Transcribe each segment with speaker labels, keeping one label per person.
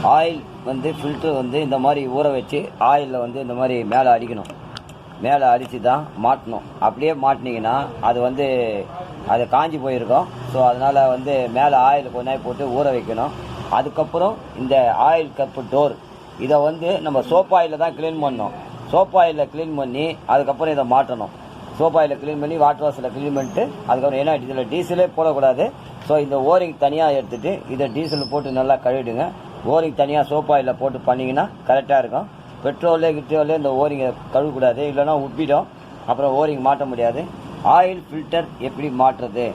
Speaker 1: Oil வந்து filter வந்து இந்த மாதிரி ஊற வச்சு ஆயிலில் வந்து இந்த மாதிரி மேலே அடிக்கணும். மேலே அடித்து தான் மாட்டணும். அப்படியே மாட்டினீங்கன்னா அது வந்து அது காஞ்சி போயிருக்கும். ஸோ அதனால் வந்து மேலே ஆயில் கொஞ்ச நேரம் போட்டு ஊற வைக்கணும். அதுக்கப்புறம் இந்த ஆயில் கப்பு டோர் இதை வந்து நம்ம சோப் ஆயிலில் தான் க்ளீன் பண்ணணும். சோப் ஆயிலில் க்ளீன் பண்ணி அதுக்கப்புறம் இதை மாட்டணும். சோப் ஆயிலில் க்ளீன் பண்ணி வாட்டர் வாஷில் க்ளீன் பண்ணிட்டு அதுக்கப்புறம் ஏன்னா இதில் டீசலே போடக்கூடாது. ஸோ இந்த ஓரிங் தனியாக எடுத்துகிட்டு இதை டீசல் போட்டு நல்லா கழுவிடுங்க. ஓரிங் தனியாக சோப் ஆயிலில் போட்டு பண்ணிங்கன்னா கரெக்டாக இருக்கும். பெட்ரோல்லே இந்த ஓரிங்கை கழுவக்கூடாது, இல்லைன்னா உப்பிடும், அப்புறம் ஓரிங் மாட்ட முடியாது. ஆயில் ஃபில்டர் எப்படி மாட்டுறது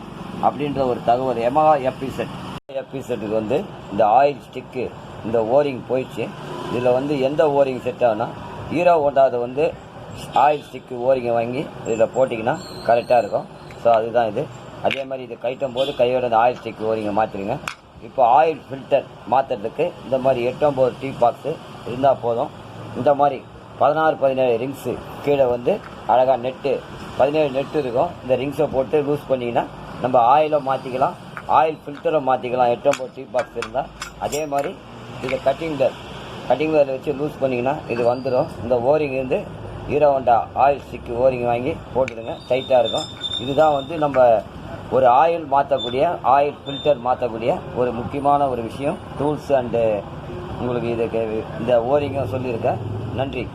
Speaker 1: அப்படின்ற ஒரு தகவல் Yamaha Fzக்கு வந்து இந்த ஆயில் ஸ்டிக்கு இந்த ஓரிங் போயிடுச்சு. இதில் வந்து எந்த ஓரிங் செட் ஆகுனா ஹீரோ ஹோண்டாவது வந்து ஆயில் ஸ்டிக்கு ஓரிங்கை வாங்கி இதில் போட்டிங்கன்னா கரெக்டாக இருக்கும். ஸோ அதுதான் இது. அதே மாதிரி இது கைட்டும் போது கையோட இந்த ஆயில் ஸ்டிக்கு ஓரிங்கை மாற்றிடுங்க. இப்போ ஆயில் ஃபில்டர் மாற்றுறதுக்கு இந்த மாதிரி 8-9 டீ பாக்ஸு இருந்தால் போதும். இந்த மாதிரி 16-17 ரிங்ஸு கீழே வந்து அழகாக நெட்டு 17 நெட்டு இருக்கும். இந்த ரிங்ஸை போட்டு லூஸ் பண்ணிங்கன்னா நம்ம ஆயிலை மாற்றிக்கலாம், ஆயில் ஃபில்டரை மாற்றிக்கலாம். 8-9 டீ பாக்ஸ் இருந்தால் அதே மாதிரி இதை கட்டிங் பேர் வச்சு லூஸ் பண்ணிங்கன்னா இது வந்துடும். இந்த ஓரிங் வந்து ஹீரோ ஹோண்டா ஆயில் ஸ்டிக்கு ஓரிங் வாங்கி போட்டுடுங்க, டைட்டாக இருக்கும். இதுதான் வந்து நம்ம ஒரு ஆயில் மாற்றக்கூடிய ஆயில் ஃபில்டர் மாற்றக்கூடிய ஒரு முக்கியமான ஒரு விஷயம். டூல்ஸ் அண்டு உங்களுக்கு இதுக்கு இந்த ஓரிங்கும் சொல்லியிருக்கேன். நன்றி.